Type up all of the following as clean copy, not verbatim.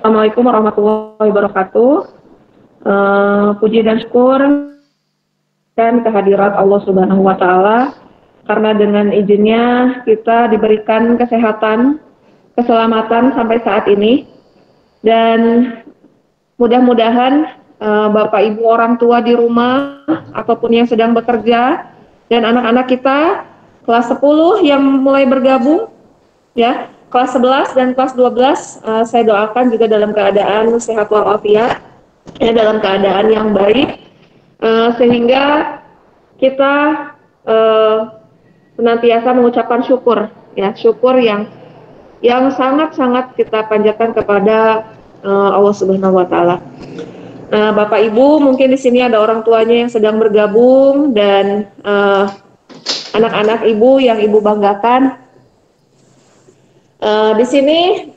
Assalamualaikum warahmatullahi wabarakatuh. Puji dan syukur dan kehadirat Allah Subhanahu wa Ta'ala, karena dengan izinnya kita diberikan kesehatan, keselamatan sampai saat ini, dan mudah-mudahan Bapak Ibu orang tua di rumah ataupun yang sedang bekerja dan anak-anak kita kelas 10 yang mulai bergabung, ya, kelas 11 dan kelas 12, saya doakan juga dalam keadaan sehat walafiat, ya, dalam keadaan yang baik, sehingga kita senantiasa mengucapkan syukur, ya, syukur yang sangat-sangat kita panjatkan kepada Allah Subhanahu wa Ta'ala. Bapak Ibu, mungkin di sini ada orang tuanya yang sedang bergabung dan anak-anak Ibu yang Ibu banggakan. Di sini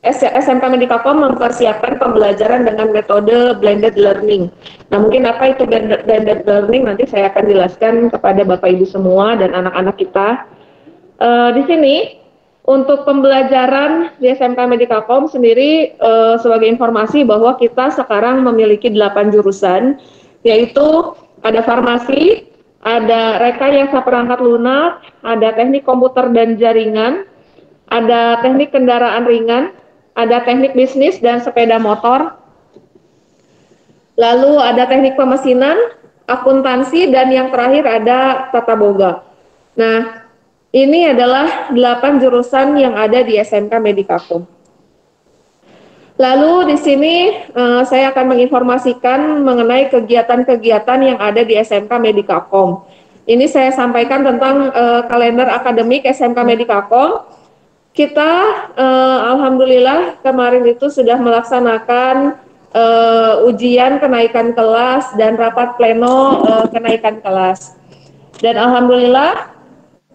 SMK Medicakom mempersiapkan pembelajaran dengan metode blended learning. Nah, mungkin apa itu blended learning nanti saya akan jelaskan kepada Bapak Ibu semua dan anak-anak kita. Di sini untuk pembelajaran di SMK Medicakom sendiri, sebagai informasi bahwa kita sekarang memiliki 8 jurusan, yaitu ada farmasi, ada rekayasa perangkat lunak, ada teknik komputer dan jaringan, ada teknik kendaraan ringan, ada teknik bisnis dan sepeda motor, lalu ada teknik pemesinan, akuntansi, dan yang terakhir ada tata boga. Nah, ini adalah 8 jurusan yang ada di SMK Medicakom. Lalu di sini saya akan menginformasikan mengenai kegiatan-kegiatan yang ada di SMK Medicakom. Ini saya sampaikan tentang kalender akademik SMK Medicakom. Kita alhamdulillah kemarin itu sudah melaksanakan ujian kenaikan kelas dan rapat pleno kenaikan kelas. Dan alhamdulillah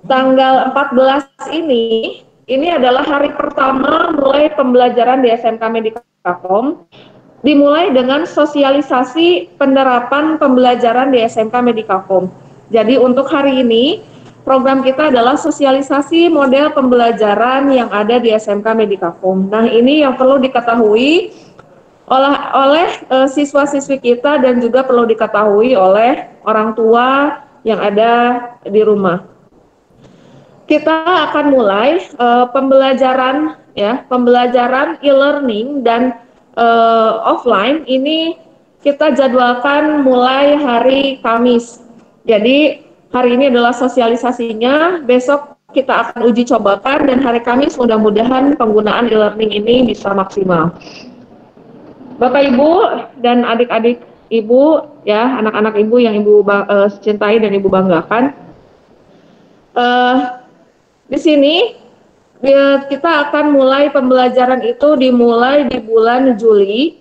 tanggal 14 ini adalah hari pertama mulai pembelajaran di SMK Medicakom, dimulai dengan sosialisasi penerapan pembelajaran di SMK Medicakom. Jadi untuk hari ini program kita adalah sosialisasi model pembelajaran yang ada di SMK Medicakom. Nah, ini yang perlu diketahui oleh siswa-siswi kita dan juga perlu diketahui oleh orang tua yang ada di rumah. Kita akan mulai pembelajaran, ya, pembelajaran e-learning dan offline ini kita jadwalkan mulai hari Kamis. Jadi hari ini adalah sosialisasinya, besok kita akan uji cobakan, dan hari Kamis mudah-mudahan penggunaan e-learning ini bisa maksimal. Bapak Ibu dan adik-adik Ibu, ya, anak-anak Ibu yang Ibu cintai dan Ibu banggakan, di sini kita akan mulai pembelajaran itu dimulai di bulan Juli.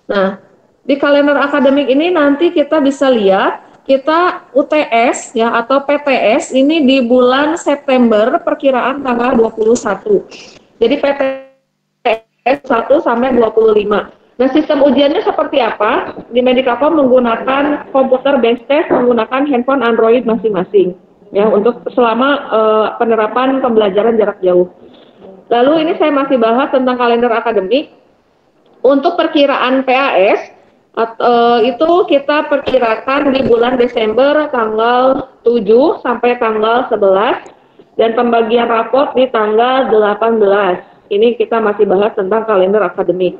Nah, di kalender akademik ini nanti kita bisa lihat kita UTS, ya, atau PTS ini di bulan September perkiraan tanggal 21. Jadi PTS 1 sampai 25. Nah, sistem ujiannya seperti apa? Di Medicakom menggunakan komputer based test menggunakan handphone Android masing-masing, ya, untuk selama penerapan pembelajaran jarak jauh. Lalu ini saya masih bahas tentang kalender akademik. Untuk perkiraan PAS itu kita perkirakan di bulan Desember tanggal 7 sampai tanggal 11 dan pembagian raport di tanggal 18. Ini kita masih bahas tentang kalender akademik.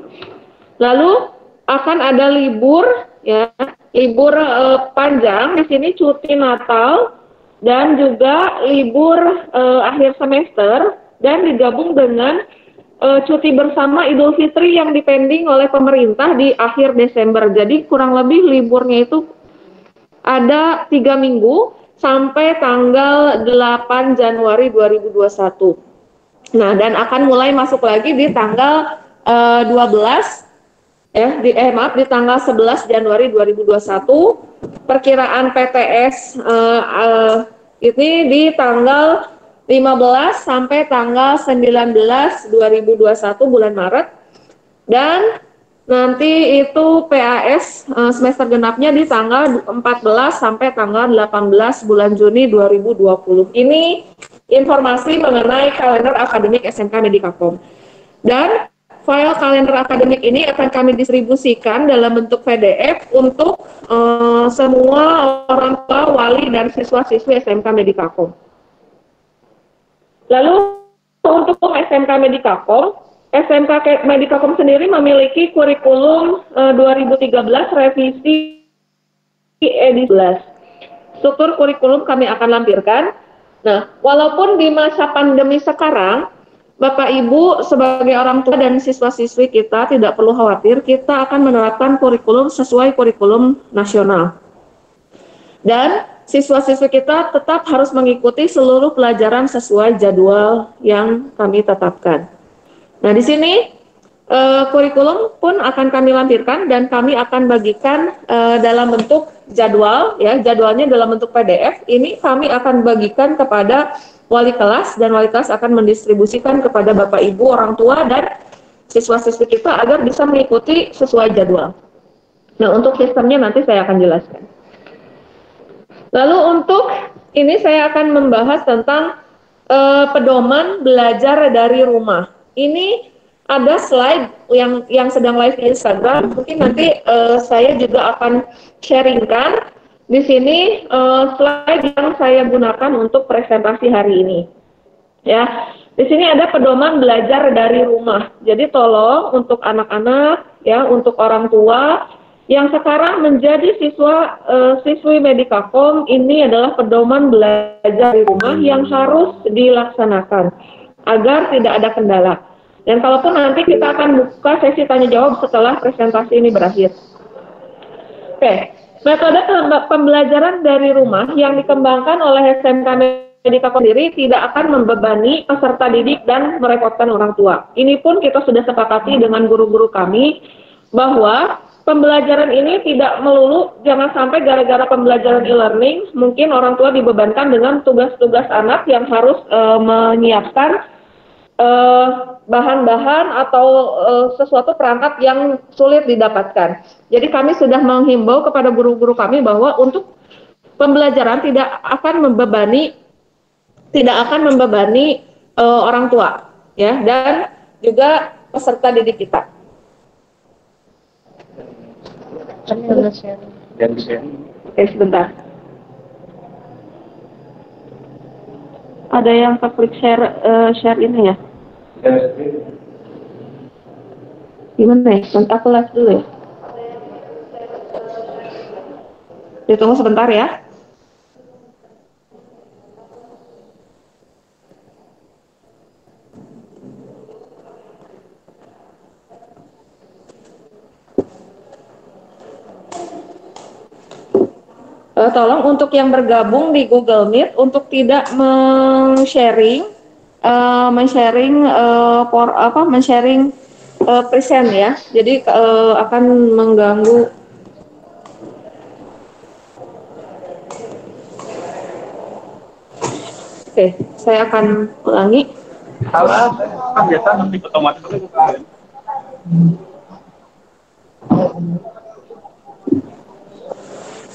Lalu akan ada libur, ya, libur panjang, di sini cuti Natal dan juga libur akhir semester, dan digabung dengan cuti bersama Idul Fitri yang dipending oleh pemerintah di akhir Desember. Jadi kurang lebih liburnya itu ada 3 minggu sampai tanggal 8 Januari 2021. Nah, dan akan mulai masuk lagi di tanggal 12, di tanggal 11 Januari 2021. Perkiraan PTS ini di tanggal 15 sampai tanggal 19 2021 bulan Maret, dan nanti itu PAS semester genapnya di tanggal 14 sampai tanggal 18 bulan Juni 2020. Ini informasi mengenai kalender akademik SMK Medicakom. Dan file kalender akademik ini akan kami distribusikan dalam bentuk PDF untuk semua orang tua, wali, dan siswa-siswi SMK Medikakom. Lalu untuk SMK Medikakom, SMK Medikakom sendiri memiliki kurikulum 2013 revisi edisi 11. Struktur kurikulum kami akan lampirkan. Nah, walaupun di masa pandemi sekarang, Bapak Ibu sebagai orang tua dan siswa-siswi kita tidak perlu khawatir, kita akan menerapkan kurikulum sesuai kurikulum nasional. Dan siswa-siswi kita tetap harus mengikuti seluruh pelajaran sesuai jadwal yang kami tetapkan. Nah, di sini kurikulum pun akan kami lampirkan dan kami akan bagikan dalam bentuk jadwal, ya, jadwalnya dalam bentuk PDF. Ini kami akan bagikan kepada wali kelas dan wali kelas akan mendistribusikan kepada Bapak Ibu orang tua dan siswa-siswi kita agar bisa mengikuti sesuai jadwal. Nah, untuk sistemnya nanti saya akan jelaskan. Lalu untuk ini saya akan membahas tentang pedoman belajar dari rumah. Ini ada slide yang sedang live di Instagram. Mungkin nanti saya juga akan sharingkan di sini slide yang saya gunakan untuk presentasi hari ini. Ya, di sini ada pedoman belajar dari rumah. Jadi tolong untuk anak-anak, ya, untuk orang tua yang sekarang menjadi siswi Medikakom, ini adalah pedoman belajar di rumah yang harus dilaksanakan agar tidak ada kendala. Dan kalaupun nanti kita akan buka sesi tanya jawab setelah presentasi ini berakhir. Oke, metode pembelajaran dari rumah yang dikembangkan oleh SMK Medikakom sendiri tidak akan membebani peserta didik dan merepotkan orang tua. Ini pun kita sudah sepakati dengan guru-guru kami bahwa pembelajaran ini tidak melulu, jangan sampai gara-gara pembelajaran e-learning mungkin orang tua dibebankan dengan tugas-tugas anak yang harus menyiapkan bahan-bahan atau sesuatu perangkat yang sulit didapatkan. Jadi kami sudah menghimbau kepada guru-guru kami bahwa untuk pembelajaran tidak akan membebani orang tua, ya, dan juga peserta didik kita. Oke, sebentar. Ada yang klik share ini ya? Gimana ya? Aku live dulu ya. Ditunggu sebentar ya. Tolong untuk yang bergabung di Google Meet untuk tidak men-sharing present ya. Jadi akan mengganggu. Oke, saya akan ulangi. Salah, kan biasa nanti otomatis.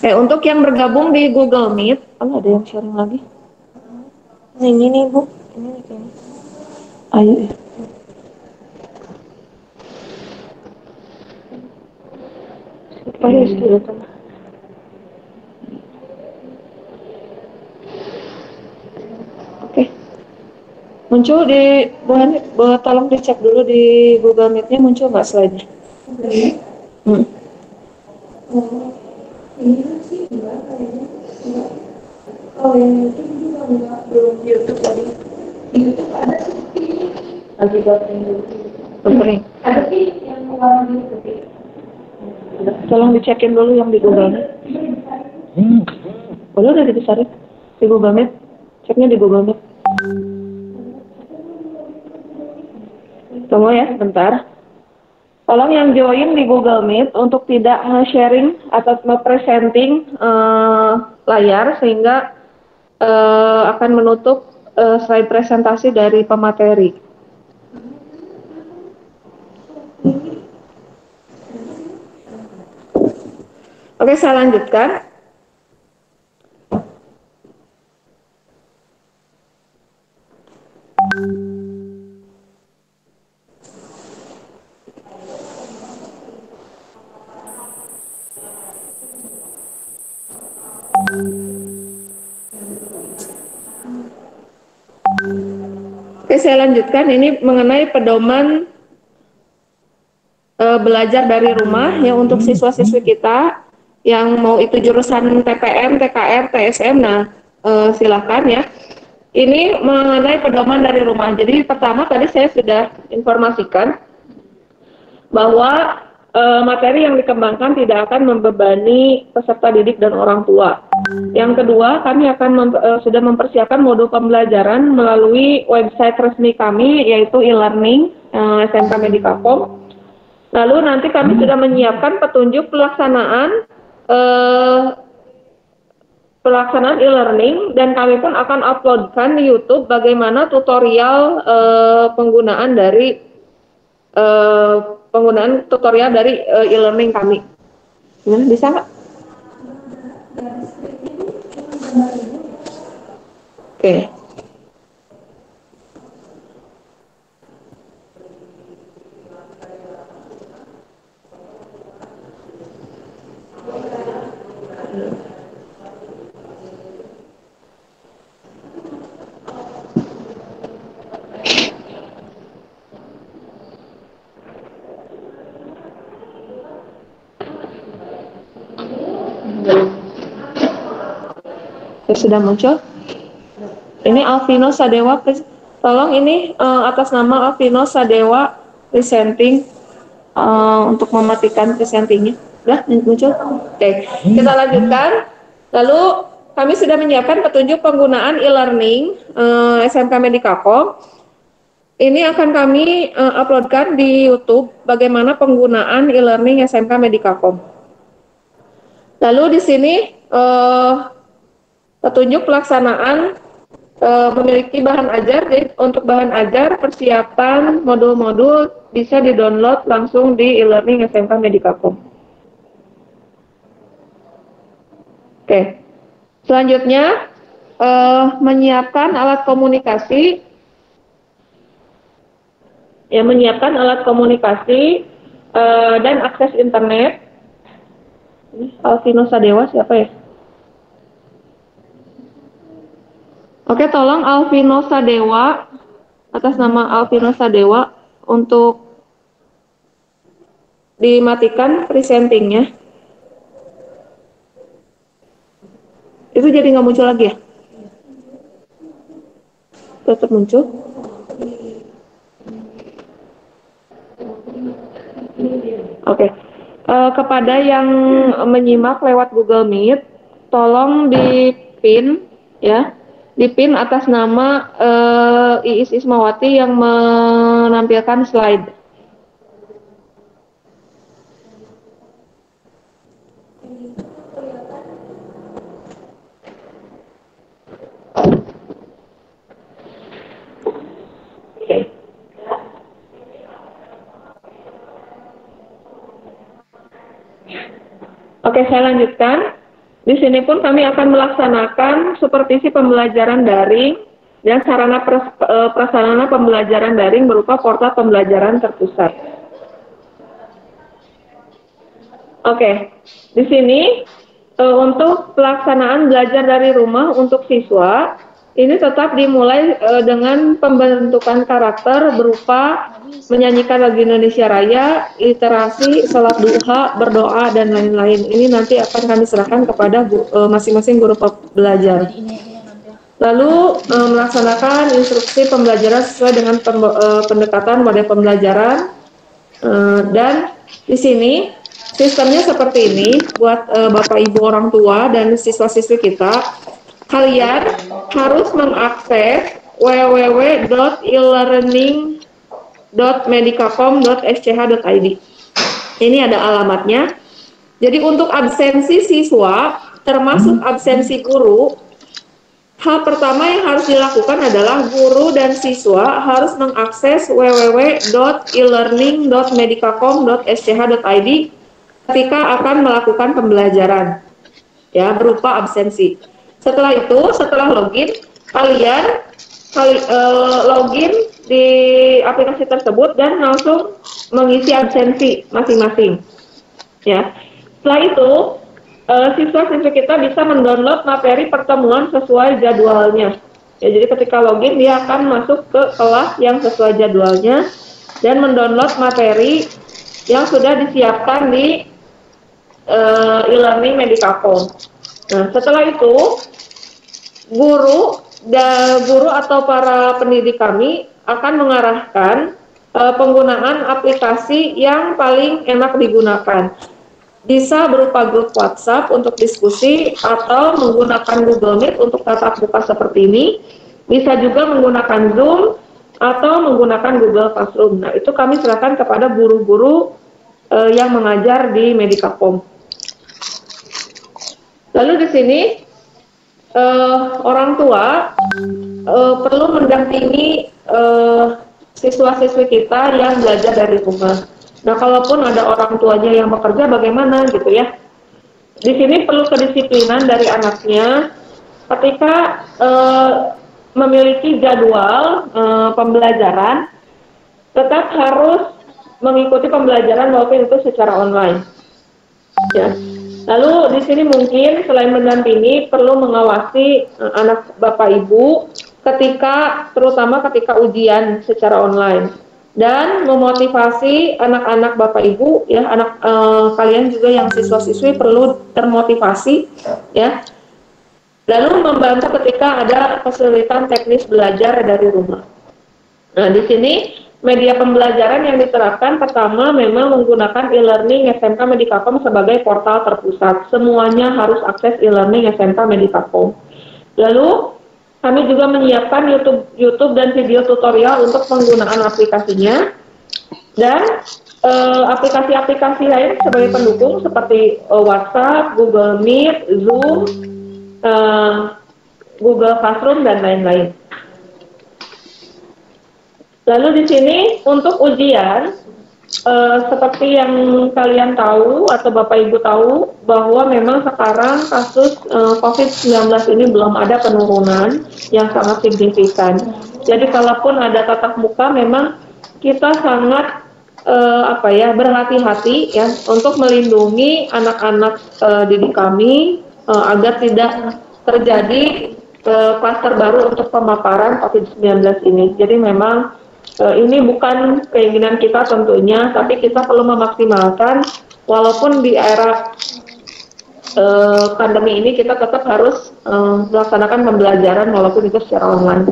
Oke, untuk yang bergabung di Google Meet, ada yang sharing lagi? Nah, ini nih Bu, ini nih kayaknya. Ayo ya. Oke, muncul di tolong dicek dulu di Google Meet-nya muncul nggak slide-nya? Ini sih enggak kayaknya. Kalau yang YouTube juga enggak, belum YouTube tadi. Di YouTube ada sih. Lagi buat yang YouTube. Ada sih yang warna YouTube. Tolong dicekin dulu yang di Google Meet. Boleh udah dibesarin di Google Meet. Ceknya di Google Meet. Tunggu ya sebentar. Tolong yang join di Google Meet untuk tidak sharing atau presenting layar sehingga akan menutup slide presentasi dari pemateri. Oke, saya lanjutkan. Oke, saya lanjutkan. Ini mengenai pedoman belajar dari rumah ya untuk siswa-siswi kita yang mau itu jurusan TPM, TKR, TSM. Nah, silakan ya. Ini mengenai pedoman dari rumah. Jadi pertama tadi saya sudah informasikan bahwa materi yang dikembangkan tidak akan membebani peserta didik dan orang tua. Yang kedua, kami akan sudah mempersiapkan modul pembelajaran melalui website resmi kami, yaitu e-learning SMK Medicacom. Lalu nanti kami sudah menyiapkan petunjuk pelaksanaan e-learning, dan kami pun akan uploadkan di YouTube bagaimana tutorial penggunaan tutorial dari e-learning kami. Bisa nggak? Oke. Sudah muncul. Ini Alvino Sadewa, tolong ini atas nama Alvino Sadewa presenting, untuk mematikan presentingnya. Sudah muncul? Oke, kita lanjutkan. Lalu kami sudah menyiapkan petunjuk penggunaan e-learning SMK Medicacom. Ini akan kami uploadkan di YouTube bagaimana penggunaan e-learning SMK Medicacom. Lalu di sini petunjuk pelaksanaan memiliki bahan ajar. Jadi untuk bahan ajar persiapan modul-modul bisa di-download langsung di e-learning SMK Medicacom. Oke, selanjutnya menyiapkan alat komunikasi. Ya, menyiapkan alat komunikasi dan akses internet. Ini Alvino Sadewa siapa ya? Oke, tolong Alvino Sadewa, atas nama Alvino Sadewa, untuk dimatikan presentingnya. Itu jadi nggak muncul lagi ya? Tetap muncul. Oke. Kepada yang menyimak lewat Google Meet, tolong di-pin ya. Di-pin atas nama Iis Ismawati yang menampilkan slide. Oke, saya lanjutkan. Di sini pun kami akan melaksanakan supervisi pembelajaran daring dan sarana prasarana pembelajaran daring berupa portal pembelajaran terpusat. Oke, di sini untuk pelaksanaan belajar dari rumah untuk siswa, ini tetap dimulai dengan pembentukan karakter berupa menyanyikan lagu Indonesia Raya, literasi, sholat duha, berdoa, dan lain-lain. Ini nanti akan kami serahkan kepada masing-masing guru belajar. Lalu melaksanakan instruksi pembelajaran sesuai dengan pendekatan model pembelajaran. Dan di sini sistemnya seperti ini buat Bapak Ibu orang tua dan siswa-siswi kita. Kalian harus mengakses www.elearning.medicacom.sch.id. Ini ada alamatnya. Jadi untuk absensi siswa, termasuk absensi guru, hal pertama yang harus dilakukan adalah guru dan siswa harus mengakses www.elearning.medicacom.sch.id ketika akan melakukan pembelajaran, ya, berupa absensi. Setelah itu, setelah login, kalian login di aplikasi tersebut dan langsung mengisi absensi masing-masing. Ya, setelah itu siswa-siswi kita bisa mendownload materi pertemuan sesuai jadwalnya. Ya, jadi ketika login dia akan masuk ke kelas yang sesuai jadwalnya dan mendownload materi yang sudah disiapkan di e-learning Medicapom. Nah, setelah itu guru atau para pendidik kami akan mengarahkan penggunaan aplikasi yang paling enak digunakan. Bisa berupa grup WhatsApp untuk diskusi atau menggunakan Google Meet untuk tatap muka seperti ini. Bisa juga menggunakan Zoom atau menggunakan Google Classroom. Nah, itu kami serahkan kepada guru-guru yang mengajar di Medicapom. Lalu di sini orang tua perlu mendampingi siswa-siswi kita yang belajar dari rumah. Nah, kalaupun ada orang tuanya yang bekerja, bagaimana gitu ya? Di sini perlu kedisiplinan dari anaknya ketika memiliki jadwal pembelajaran, tetap harus mengikuti pembelajaran walaupun itu secara online. Ya. Lalu di sini mungkin selain mendampingi, perlu mengawasi anak bapak ibu terutama ketika ujian secara online. Dan memotivasi anak-anak bapak ibu ya, kalian juga yang siswa-siswi perlu termotivasi ya. Lalu membantu ketika ada kesulitan teknis belajar dari rumah. Nah, di sini media pembelajaran yang diterapkan pertama memang menggunakan e-learning SMK Medicapom sebagai portal terpusat. Semuanya harus akses e-learning SMK Medicapom. Lalu kami juga menyiapkan YouTube dan video tutorial untuk penggunaan aplikasinya dan aplikasi-aplikasi lain sebagai pendukung seperti WhatsApp, Google Meet, Zoom, Google Classroom dan lain-lain. Lalu di sini untuk ujian, seperti yang kalian tahu atau Bapak Ibu tahu bahwa memang sekarang kasus COVID-19 ini belum ada penurunan yang sangat signifikan. Jadi kalaupun ada tatap muka, memang kita sangat berhati-hati ya untuk melindungi anak-anak didik kami agar tidak terjadi kluster baru untuk pemaparan COVID-19 ini. Jadi memang ini bukan keinginan kita tentunya, tapi kita perlu memaksimalkan walaupun di era pandemi ini kita tetap harus melaksanakan pembelajaran walaupun itu secara online.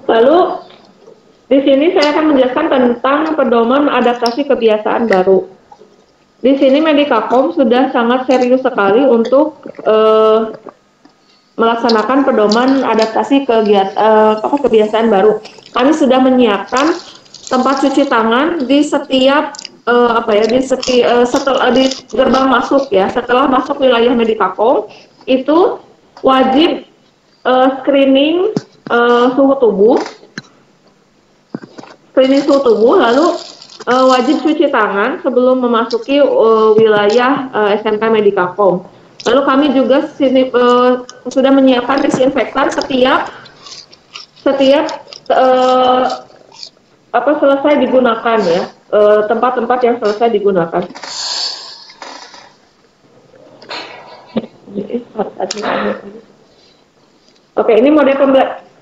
Lalu di sini saya akan menjelaskan tentang pedoman adaptasi kebiasaan baru. Di sini Medicapom sudah sangat serius sekali untuk melaksanakan pedoman adaptasi kebiasaan baru. Kami sudah menyiapkan tempat cuci tangan di setiap di gerbang masuk ya. Setelah masuk wilayah Medicapom itu wajib screening suhu tubuh, lalu wajib cuci tangan sebelum memasuki wilayah SMK Medicapom. Lalu kami juga sudah menyiapkan disinfektan setiap selesai digunakan ya, tempat-tempat yang selesai digunakan. Oke, ini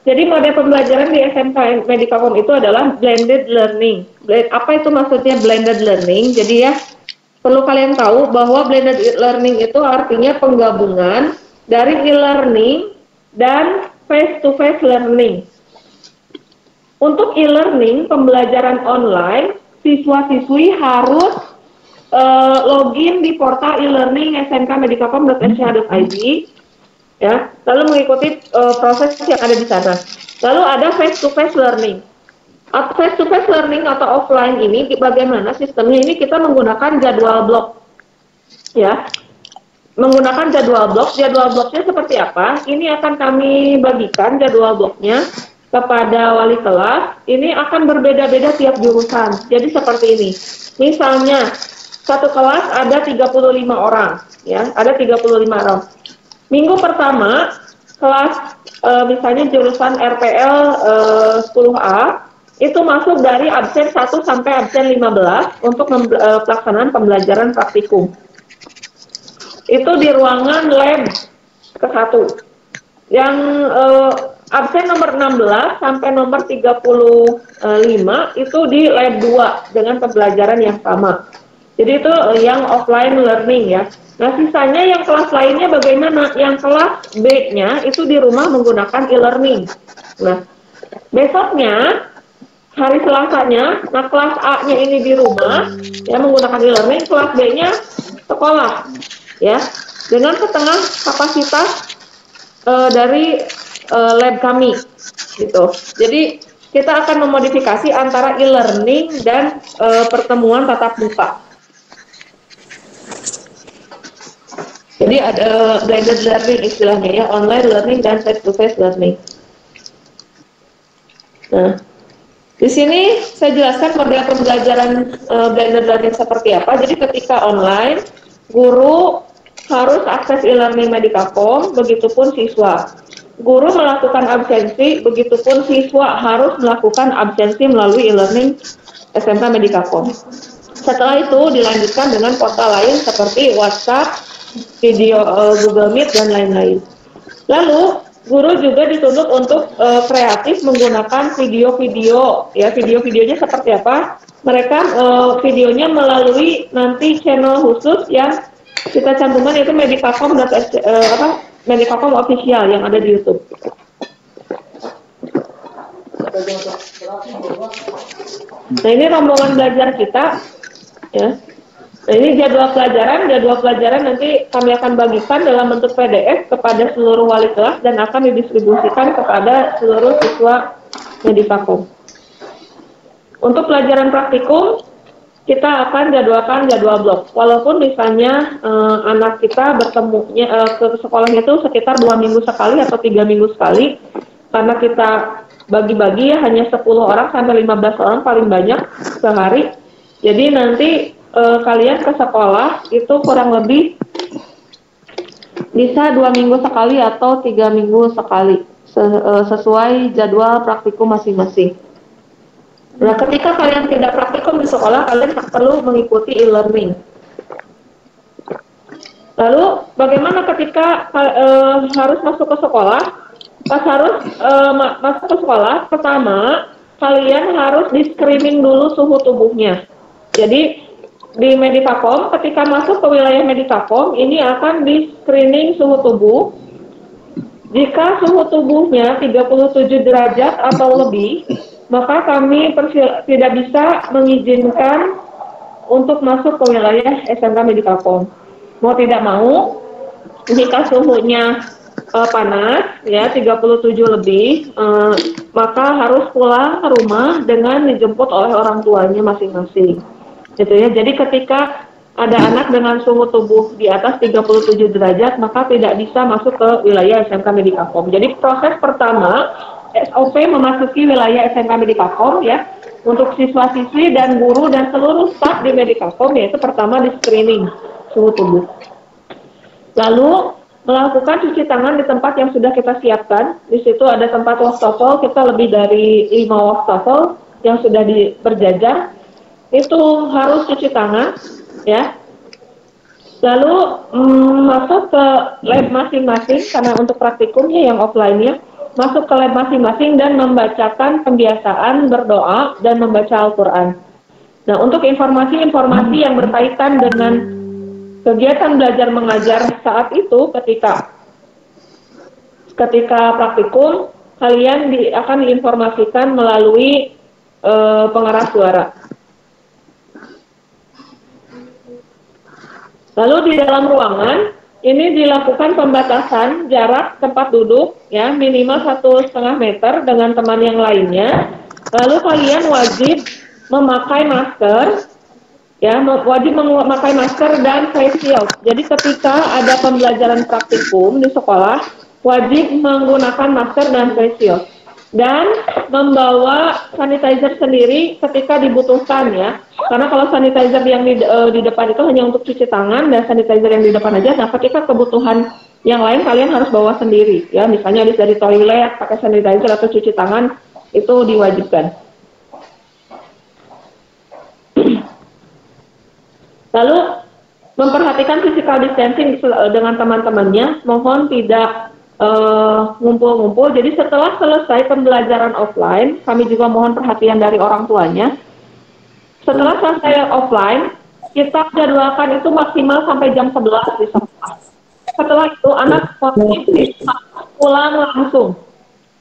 jadi mode pembelajaran di SMK Medicapom itu adalah blended learning. Apa itu maksudnya blended learning? Jadi ya, perlu kalian tahu bahwa blended learning itu artinya penggabungan dari e-learning dan face-to-face learning. Untuk e-learning, pembelajaran online, siswa-siswi harus login di portal e-learning smkmedicapom.sch.id ya, lalu mengikuti proses yang ada di sana. Lalu ada face-to-face learning. Face-to-face learning atau offline ini bagaimana sistemnya? Ini kita menggunakan jadwal blok ya, menggunakan jadwal bloknya seperti apa? Ini akan kami bagikan jadwal bloknya kepada wali kelas. Ini akan berbeda-beda tiap jurusan. Jadi seperti ini, misalnya satu kelas ada 35 orang ya, ada 35 orang. Minggu pertama kelas misalnya jurusan RPL 10A itu masuk dari absen 1 sampai absen 15 untuk pelaksanaan pembelajaran praktikum. Itu di ruangan lab ke-1. Yang absen nomor 16 sampai nomor 35 itu di lab 2 dengan pembelajaran yang sama. Jadi itu yang offline learning ya. Nah, sisanya yang kelas lainnya bagaimana? Yang kelas B-nya itu di rumah menggunakan e-learning. Nah, besoknya hari Selasanya, nah kelas A-nya ini di rumah ya menggunakan e-learning, kelas B-nya sekolah ya dengan setengah kapasitas dari lab kami gitu. Jadi kita akan memodifikasi antara e-learning dan pertemuan tatap muka. Jadi ada blended learning istilahnya ya, online learning dan face-to-face learning. Nah, di sini saya jelaskan model pembelajaran blended learning seperti apa. Jadi ketika online, guru harus akses e-learning Medicacom, begitupun siswa. Guru melakukan absensi, begitupun siswa harus melakukan absensi melalui e-learning SMK Medicacom. Setelah itu dilanjutkan dengan portal lain seperti WhatsApp, video Google Meet, dan lain-lain. Lalu guru juga dituntut untuk kreatif menggunakan video-video ya, video-videonya seperti apa? Mereka videonya melalui nanti channel khusus yang kita cantumkan, itu Medicacom Medicacom official yang ada di YouTube. Nah, ini rombongan belajar kita ya. Nah, ini jadwal pelajaran nanti kami akan bagikan dalam bentuk PDF kepada seluruh wali kelas dan akan didistribusikan kepada seluruh siswa Medicacom. Untuk pelajaran praktikum, kita akan jadwalkan jadwal blok. Walaupun misalnya anak kita bertemunya ke sekolahnya itu sekitar 2 minggu sekali atau 3 minggu sekali, karena kita bagi-bagi ya hanya 10 orang sampai 15 orang paling banyak sehari. Jadi nanti kalian ke sekolah itu kurang lebih bisa 2 minggu sekali atau 3 minggu sekali sesuai jadwal praktikum masing-masing. Nah, ketika kalian tidak praktikum di sekolah, kalian perlu mengikuti e-learning. Lalu bagaimana ketika harus masuk ke sekolah? Pas harus masuk ke sekolah, pertama kalian harus di screening dulu suhu tubuhnya. Jadi di Medicacom, ketika masuk ke wilayah Medicacom, ini akan di screening suhu tubuh. Jika suhu tubuhnya 37 derajat atau lebih, maka kami tidak bisa mengizinkan untuk masuk ke wilayah SMK Medicacom. Mau tidak mau, jika suhunya panas, ya 37 lebih, maka harus pulang ke rumah dengan dijemput oleh orang tuanya masing-masing. Gitu ya. Jadi ketika ada anak dengan suhu tubuh di atas 37 derajat, maka tidak bisa masuk ke wilayah SMK Medicacom. Jadi proses pertama, SOP memasuki wilayah SMK Medicacom ya, untuk siswa-siswi dan guru dan seluruh staf di Medicacom, yaitu pertama di screening suhu tubuh. Lalu melakukan cuci tangan di tempat yang sudah kita siapkan. Di situ ada tempat wastafel, kita lebih dari 5 wastafel yang sudah berjajar. Itu harus cuci tangan ya. Lalu masuk ke lab masing-masing, karena untuk praktikumnya yang offline-nya, masuk ke lab masing-masing dan membacakan pembiasaan berdoa dan membaca Al-Quran. Nah, untuk informasi-informasi yang berkaitan dengan kegiatan belajar mengajar saat itu, ketika praktikum, kalian akan diinformasikan melalui pengeras suara. Lalu di dalam ruangan ini dilakukan pembatasan jarak tempat duduk ya, minimal 1,5 meter dengan teman yang lainnya. Lalu kalian wajib memakai masker ya, wajib memakai masker dan face shield. Jadi ketika ada pembelajaran praktikum di sekolah, wajib menggunakan masker dan face shield. Dan membawa sanitizer sendiri ketika dibutuhkan ya. Karena kalau sanitizer yang di depan itu hanya untuk cuci tangan dan sanitizer yang di depan aja. Nah, ketika kebutuhan yang lain kalian harus bawa sendiri ya. Misalnya habis dari toilet pakai sanitizer atau cuci tangan, itu diwajibkan. Lalu memperhatikan physical distancing dengan teman-temannya, mohon tidak ngumpul-ngumpul. Jadi setelah selesai pembelajaran offline, kami juga mohon perhatian dari orang tuanya. Setelah selesai offline, kita jadwalkan itu maksimal sampai jam 11 di sekolah. Setelah itu anak pulang langsung,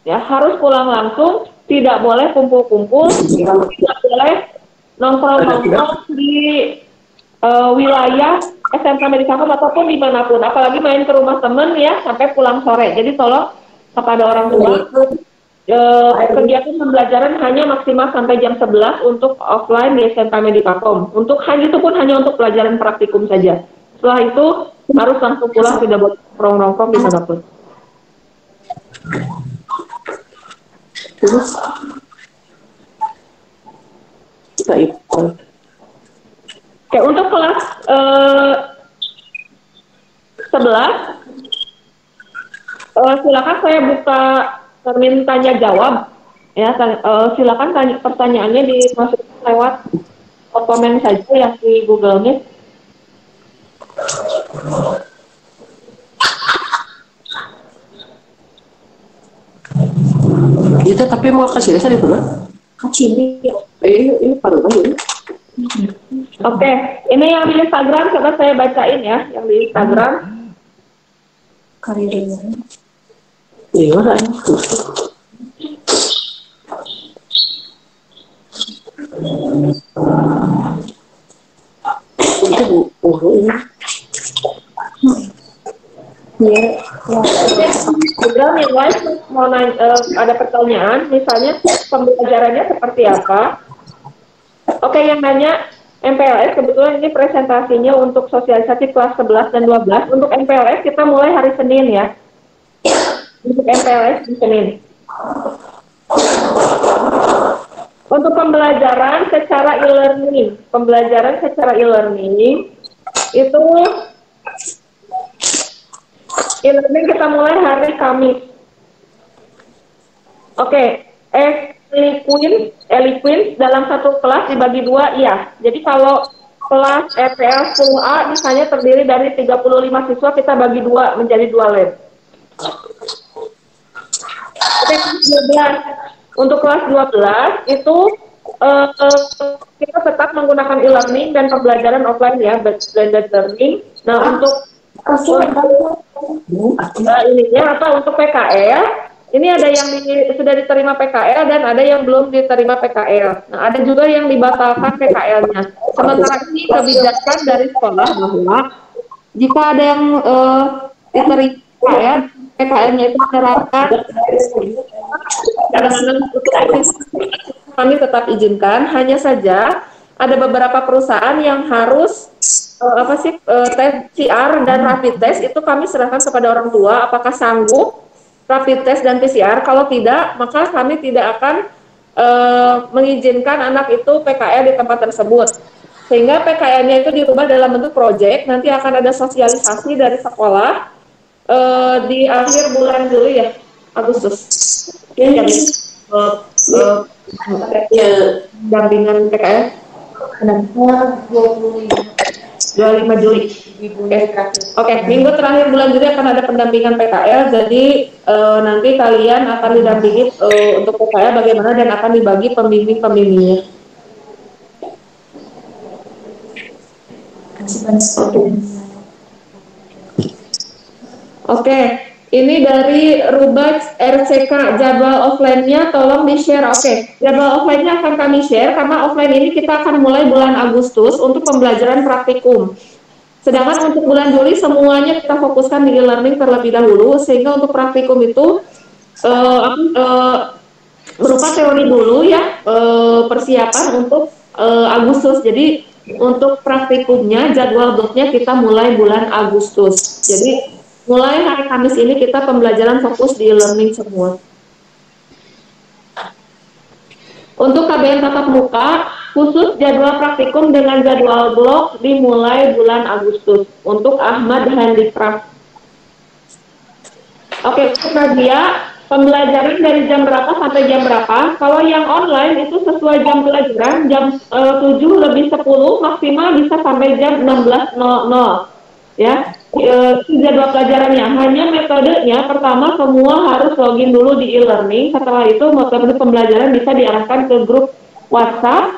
ya harus pulang langsung, tidak boleh kumpul-kumpul, tidak boleh nongkrong-nongkrong di wilayah SMK Medikakom ataupun dimanapun, apalagi main ke rumah temen ya sampai pulang sore. Jadi tolong kepada orang tua, kegiatan pembelajaran hanya maksimal sampai jam 11 untuk offline di SMK Medikakom. Untuk hanya itu pun hanya untuk pelajaran praktikum saja. Setelah itu harus langsung pulang, tidak boleh nongkrong di manapun. Terus kita ikut. Oke, untuk kelas 11, silakan saya buka termin tanya jawab. Ya, silakan tanya pertanyaannya dimasukkan lewat komen saja yang di Google Meet. Kita tapi mau kasih rasa di mana? Kasih ini paruh ini. Oke, ini yang di Instagram, coba saya bacain ya, yang di Instagram. Karirnya. Iya, lah. Itu ini. Ya. Program yang lain mau ada pertanyaan, misalnya pembelajarannya seperti apa? Oke, yang nanya MPLS, kebetulan ini presentasinya untuk sosialisasi kelas 11 dan 12. Untuk MPLS kita mulai hari Senin ya. Untuk MPLS di Senin. Untuk pembelajaran secara e-learning, itu e-learning kita mulai hari Kamis. Oke, Eliquin dalam satu kelas dibagi dua, iya. Jadi kalau kelas EPL 10A misalnya terdiri dari 35 siswa, kita bagi dua menjadi dua lab. Oke, kelas 12. Untuk kelas 12 itu kita tetap menggunakan e-learning dan pembelajaran offline ya, blended learning. Nah, untuk untuk PKL, ini ada yang sudah diterima PKL dan ada yang belum diterima PKL. Nah, ada juga yang dibatalkan PKL-nya. Sementara ini kebijakan dari sekolah bahwa jika ada yang diterima PKL, PKL-nya itu menerapkan kami tetap izinkan. Hanya saja ada beberapa perusahaan yang harus tes PCR dan rapid test itu kami serahkan kepada orang tua apakah sanggup rapid test dan PCR. Kalau tidak, maka kami tidak akan mengizinkan anak itu PKL di tempat tersebut. Sehingga PKL-nya itu dirubah dalam bentuk proyek. Nanti akan ada sosialisasi dari sekolah di akhir bulan Juli ya, Agustus. Dampingan PKL 25 Juli. Oke, minggu terakhir bulan Juli akan ada pendampingan PKL. Jadi nanti kalian akan didampingi untuk PKL bagaimana dan akan dibagi pembimbing-pembimbingnya. Oke, ini dari Rubax RCK jadwal offline-nya tolong di-share. Oke, jadwal offline-nya akan kami share karena offline ini kita akan mulai bulan Agustus untuk pembelajaran praktikum. Sedangkan untuk bulan Juli semuanya kita fokuskan di e-learning terlebih dahulu, sehingga untuk praktikum itu berupa teori dulu ya, persiapan untuk Agustus. Jadi untuk praktikumnya jadwal bloknya kita mulai bulan Agustus. Jadi mulai hari Kamis ini kita pembelajaran fokus di e-learning semua. Untuk KBM tatap muka, khusus jadwal praktikum dengan jadwal blok dimulai bulan Agustus. Untuk Ahmad Handicraft. Oke, untuk Nadia, pembelajaran dari jam berapa sampai jam berapa. Kalau yang online itu sesuai jam pelajaran, jam 7 lebih 10 maksimal bisa sampai jam 16.00 ya. Jadwal pelajarannya, hanya metodenya pertama semua harus login dulu di e-learning. Setelah itu metode pembelajaran bisa diarahkan ke grup WhatsApp,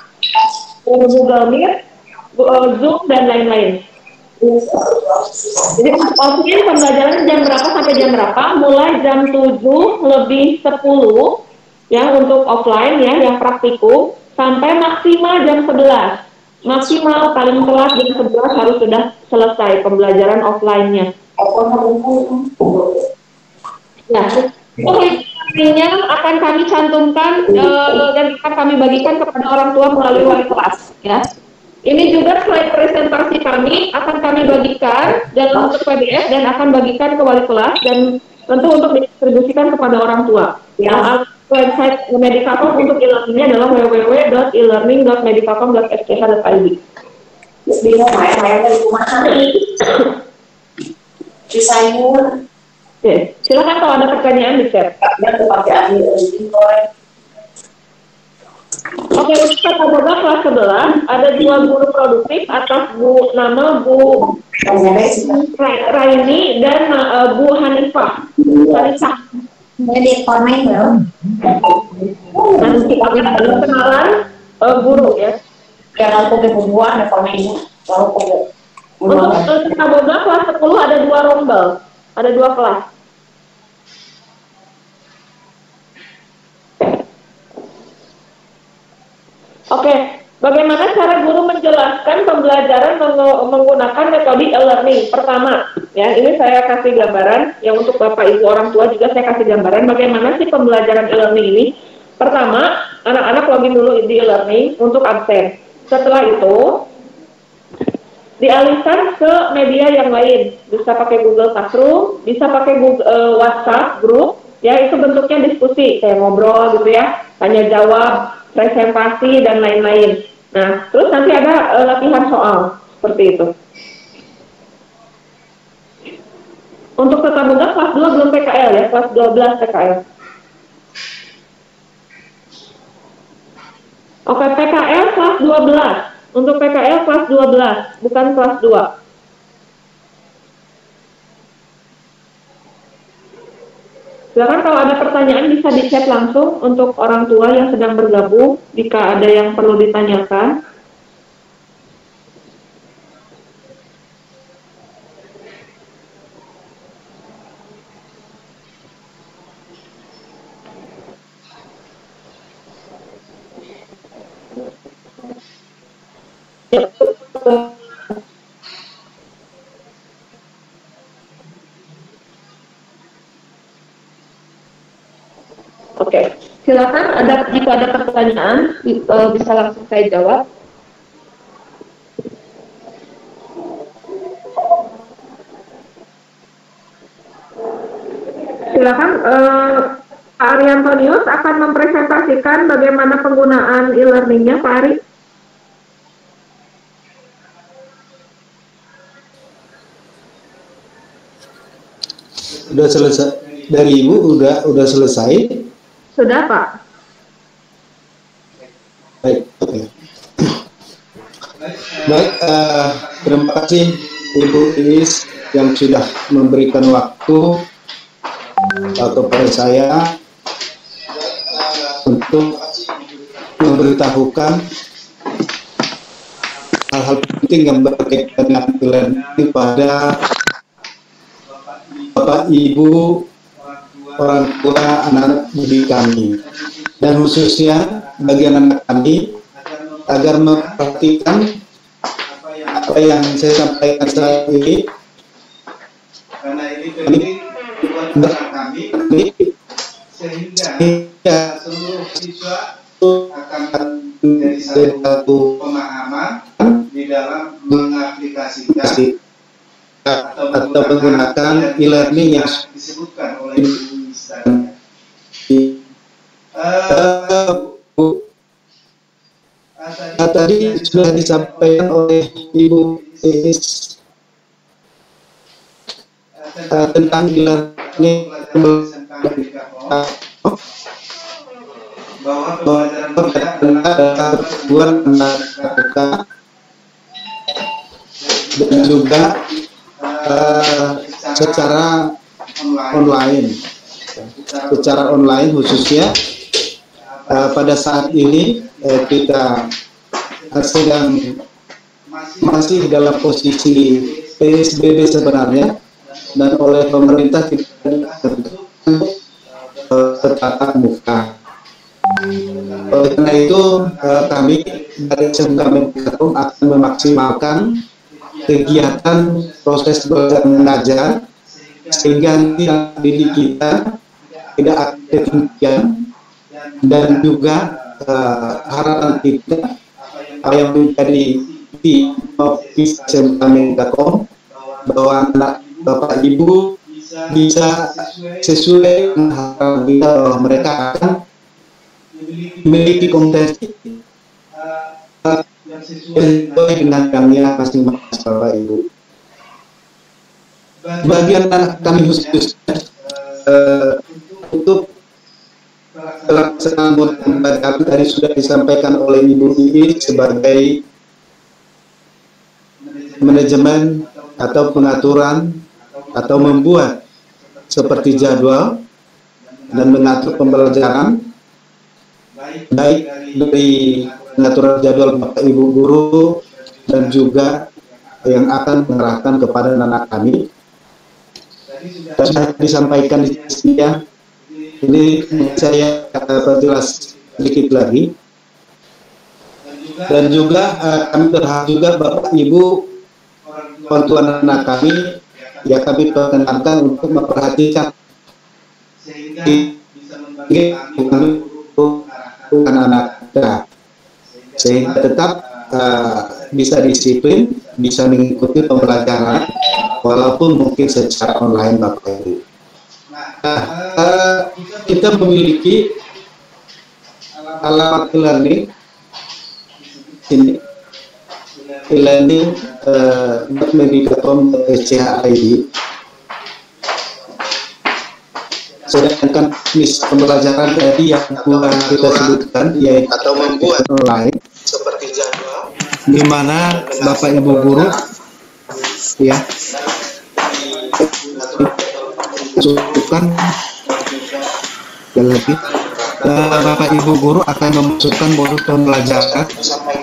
Google Meet, Zoom, dan lain-lain. Jadi offline pembelajaran jam berapa sampai jam berapa? Mulai jam 7 lebih 10 ya untuk offline ya yang praktikum sampai maksimal jam 11. Maksimal paling telat jam 11 harus sudah selesai pembelajaran offline-nya. Nah, linknya akan kami cantumkan dan akan kami bagikan kepada orang tua melalui wali kelas ya. Ini juga slide presentasi kami akan kami bagikan dalam bentuk PDF dan akan bagikan ke wali kelas dan tentu untuk didistribusikan kepada orang tua. Ya. Website Medicalcom untuk e-learningnya adalah www.elearning.medicalcom.sch.id. Bingung main-main dari rumah Cisayur. Oke, silakan kalau ada pertanyaan di chat. Oke, untuk tata boga kelas 11 ada 2 guru produktif atas nama Bu Raini dan Bu Hanifah. Jadi formain belum? Nanti kami ada kenalan guru ya. Yang aku ke bubuan ada formain. Untuk tata boga kelas 10 ada 2 rombel, ada 2 kelas. Oke, bagaimana cara guru menjelaskan pembelajaran menggunakan metode e-learning? Pertama, ya ini saya kasih gambaran, yang untuk Bapak Ibu orang tua juga saya kasih gambaran bagaimana sih pembelajaran e-learning ini. Pertama, anak-anak login dulu di e-learning untuk absen. Setelah itu, dialihkan ke media yang lain. Bisa pakai Google Classroom, bisa pakai Google, WhatsApp group, ya itu bentuknya diskusi, kayak ngobrol gitu ya, tanya jawab, presentasi dan lain-lain. Nah, terus nanti ada latihan soal seperti itu. Untuk tata boga kelas 2 belum PKL ya, kelas 12 PKL. Oke, PKL kelas 12. Untuk PKL kelas 12, bukan kelas 2. Silakan kalau ada pertanyaan bisa di-chat langsung untuk orang tua yang sedang bergabung jika ada yang perlu ditanyakan. Oke, silakan jika ada pertanyaan bisa langsung saya jawab. Silakan Pak Ari Antonius akan mempresentasikan bagaimana penggunaan e-learningnya, Pak Ari. Sudah selesai dari Ibu, udah selesai? Sudah, Pak. Baik, oke. Baik, terima kasih Ibu Iis yang sudah memberikan waktu kepada saya untuk memberitahukan hal-hal penting yang berkaitan dengan e-learning pada Bapak, Ibu, orang tua, anak-anak didik kami, dan khususnya bagi anak-anak kami agar memperhatikan apa yang saya sampaikan saat ini, karena ini buat kami sehingga seluruh siswa akan menjadi satu pemahaman di dalam mengaplikasikan atau menggunakan e-learning yang disebutkan oleh Ibu Istana. Tadi sudah disampaikan oleh Ibu Iis tentang e-learning bahwa pembelajaran dan juga secara online khususnya pada saat ini kita sedang masih dalam posisi PSBB sebenarnya, dan oleh pemerintah tidak bertatap muka. Oleh karena itu kami dari SMK Menkom akan memaksimalkan kegiatan proses belajar mengajar sehingga nanti didik kita tidak akan ketinggian, dan juga harapan kita yang menjadi di SMK Menkom bahwa anak Bapak Ibu bisa sesuai dengan harapan kita bahwa mereka akan memiliki kompetensi sesuai dengan bidangnya masing-masing Bapak Ibu. Bagian anak kami khusus untuk pelaksanaan pembelajaran tadi sudah disampaikan oleh Ibu Iis sebagai manajemen atau pengaturan atau membuat seperti jadwal dan mengatur pembelajaran, baik dari pengaturan jadwal Bapak Ibu guru dan juga yang akan mengerahkan kepada anak kami. Sudah disampaikan di sini ya. Ini saya perjelas sedikit lagi. Dan juga kami berharap juga Bapak Ibu orang tua anak kami ya kami perkenankan untuk memperhatikan anak-anak kita sehingga tetap bisa disiplin, bisa mengikuti pembelajaran walaupun mungkin secara online Bapak Ibu. Nah, kita memiliki alamat e-learning ini e-learning.medica.com.id. Sedangkan jenis pembelajaran tadi yang kita sebutkan yaitu atau membuat online seperti jadwal di mana Bapak Ibu guru ya masukkan lebih Bapak Ibu guru akan memasukkan modul pembelajaran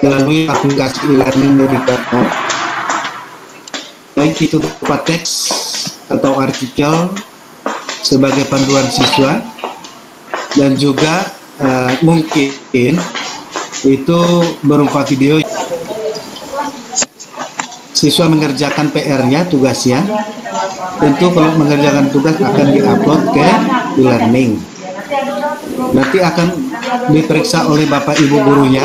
melalui aplikasi e-learning Medica. Baik itu berupa teks atau artikel sebagai panduan siswa, dan juga mungkin itu berupa video siswa mengerjakan PR-nya, tugasnya. Tentu kalau mengerjakan tugas akan diupload ke e-learning. Nanti akan diperiksa oleh Bapak Ibu gurunya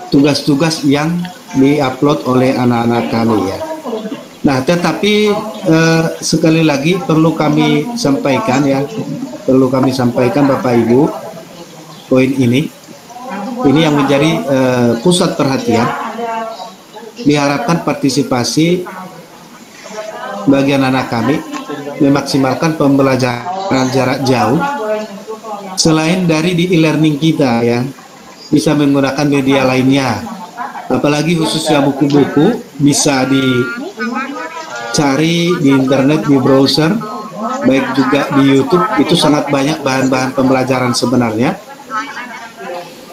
tugas-tugas yang diupload oleh anak-anak kami ya. Nah, tetapi sekali lagi perlu kami sampaikan ya, Bapak Ibu, poin ini yang menjadi pusat perhatian. Diharapkan partisipasi bagian anak kami memaksimalkan pembelajaran jarak jauh selain dari di e-learning kita ya, bisa menggunakan media lainnya, apalagi khususnya buku-buku bisa dicari di internet, di browser, baik juga di YouTube. Itu sangat banyak bahan-bahan pembelajaran sebenarnya.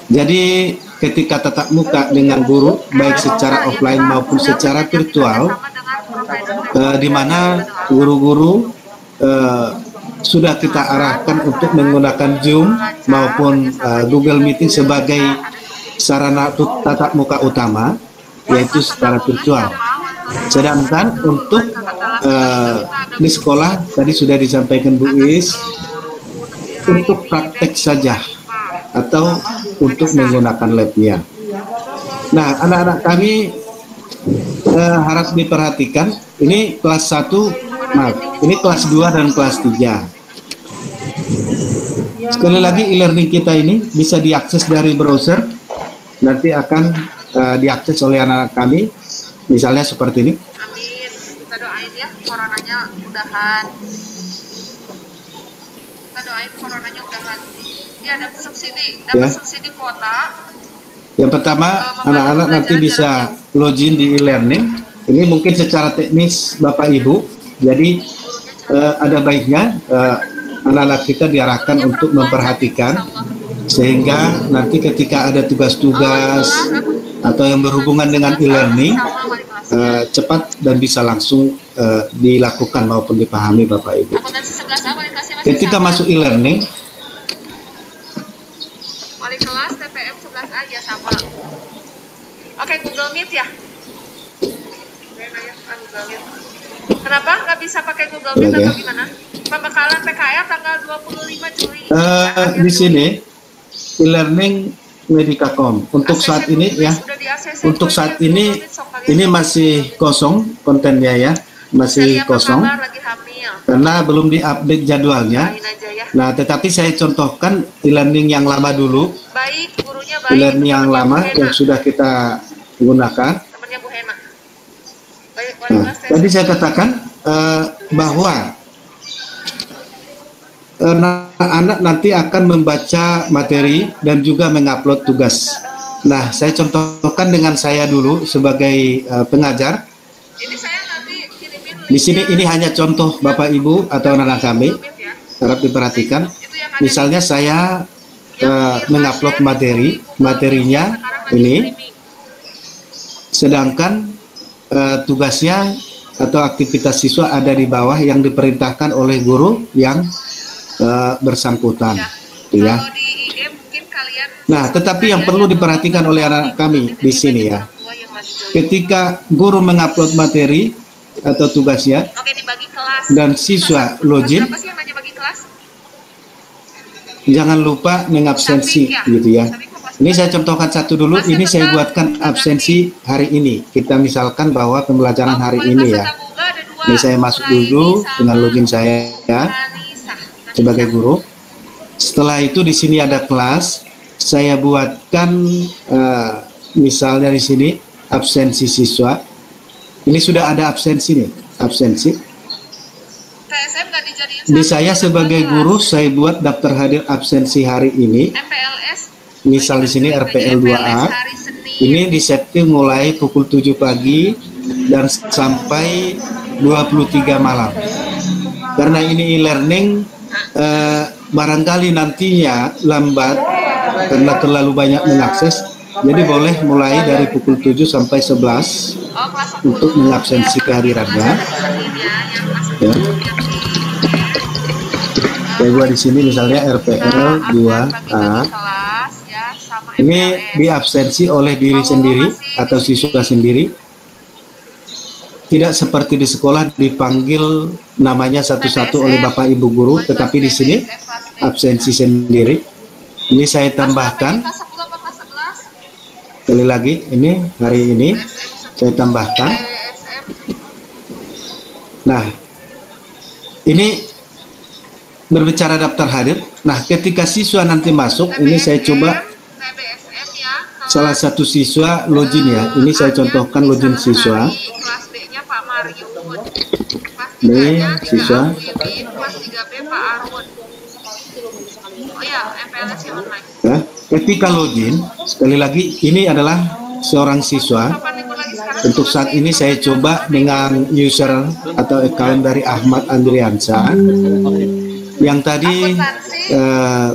Jadi ketika tatap muka dengan guru baik secara offline maupun secara virtual, di mana guru-guru sudah kita arahkan untuk menggunakan Zoom maupun Google Meeting sebagai sarana tatap muka utama, yaitu secara virtual. Sedangkan untuk di sekolah tadi sudah disampaikan Bu Is, untuk praktek saja atau untuk menggunakan labnya. Nah, anak-anak kami harap diperhatikan. Ini kelas 1, ini kelas 2 dan kelas 3. Sekali lagi, e-learning kita ini bisa diakses dari browser. Nanti akan diakses oleh anak-anak kami, misalnya seperti ini. ya, coronanya udahan. Kita doain coronanya udahan. Ya, dapat subsidi kuota. Yang pertama, anak-anak nanti bisa login di e-learning. Ini mungkin secara teknis Bapak Ibu, jadi ada baiknya anak-anak kita diarahkan untuk memperhatikan, sehingga nanti ketika ada tugas-tugas atau yang berhubungan dengan e-learning, cepat dan bisa langsung dilakukan maupun dipahami Bapak Ibu. Ketika masuk e-learning, wali kelas TPM 11A ya sama. Oke, Google Meet ya. Google Meet. Kenapa nggak bisa pakai Google Meet atau gimana? Pembekalan PKR tanggal 25 Juli. Di sini e-learning Medicacom untuk saat ini ya. Untuk saat ini masih kosong kontennya ya, masih kosong karena belum diupdate jadwalnya. Nah, tetapi saya contohkan e-learning yang lama dulu. Baik, gurunya baik. E-learning yang lama yang sudah kita gunakan. Temannya Bu Hena. Baik, nah, tadi saya katakan bahwa anak-anak nanti akan membaca materi dan juga mengupload tugas. Nah, saya contohkan dengan saya dulu sebagai pengajar. Ini saya nanti kirimin di sini ini hanya contoh Bapak Ibu atau anak-anak kami. Harap diperhatikan. Misalnya saya mengupload materinya ini, sedangkan tugasnya atau aktivitas siswa ada di bawah yang diperintahkan oleh guru yang bersangkutan, ya. Nah, tetapi yang perlu diperhatikan oleh anak kami di sini ya, ketika guru mengupload materi atau tugasnya dan siswa login, jangan lupa mengabsensi gitu ya. Ini saya contohkan satu dulu. Ini saya buatkan absensi hari ini. Kita misalkan bahwa pembelajaran hari ini ya. Ini saya masuk dulu dengan login saya ya, sebagai guru. Setelah itu di sini ada kelas. Saya buatkan misalnya di sini absensi siswa. Ini sudah ada absensi nih, absensi. Di saya sebagai guru saya buat daftar hadir absensi hari ini. Misal di sini RPL 2A. Ini disetting mulai pukul 7 pagi dan sampai 23 malam. Karena ini e-learning barangkali nantinya lambat karena terlalu banyak mengakses. Jadi boleh mulai dari pukul 7 sampai 11 untuk mengabsensi kehadirannya. Ya. Saya buat di sini misalnya RPL 2A. Ini diabsensi oleh diri sendiri atau siswa sendiri. Tidak seperti di sekolah dipanggil namanya satu-satu oleh Bapak Ibu guru, tetapi di sini absensi sendiri. Ini saya tambahkan. Sekali lagi, ini hari ini saya tambahkan. Nah, ini berbicara daftar hadir. Nah, ketika siswa nanti masuk, ini saya coba salah satu siswa login ya. Ini saya contohkan login siswa. Ini siswa. Ya, ketika login, sekali lagi ini adalah seorang siswa. Untuk saat ini saya coba dengan user atau account dari Ahmad Andriansa. Yang tadi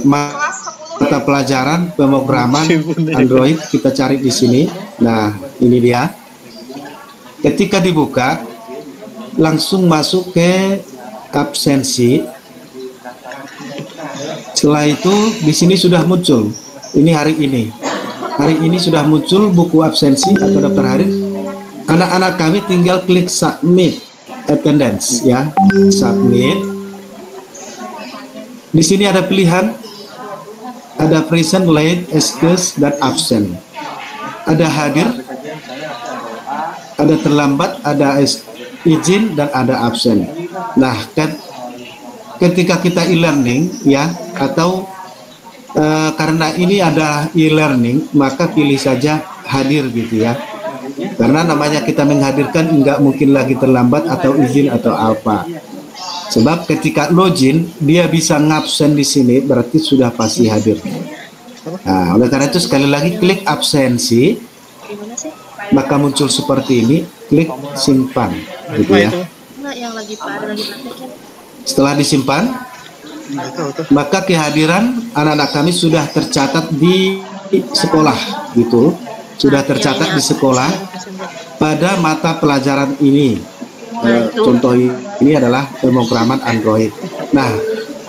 mata pelajaran pemrograman Android kita cari di sini. Nah, ini dia. Ketika dibuka, langsung masuk ke absensi. Setelah itu di sini sudah muncul. Ini hari ini. Hari ini sudah muncul buku absensi atau daftar hadir. Anak-anak kami tinggal klik submit attendance ya. Submit. Di sini ada pilihan. Ada present, late, excused, dan absent. Ada hadir, ada terlambat, ada izin, dan ada absen. Nah, ketika kita e-learning ya, atau karena ini ada e-learning, maka pilih saja hadir gitu ya. Karena namanya kita menghadirkan nggak mungkin lagi terlambat atau izin atau apa. Sebab ketika login dia bisa ngabsen di sini berarti sudah pasti hadir. Nah, oleh karena itu sekali lagi klik absensi, maka muncul seperti ini, klik simpan, gitu ya. Setelah disimpan, maka kehadiran anak-anak kami sudah tercatat di sekolah, gitu. Sudah tercatat di sekolah pada mata pelajaran ini. Contoh ini adalah pemrograman Android. Nah,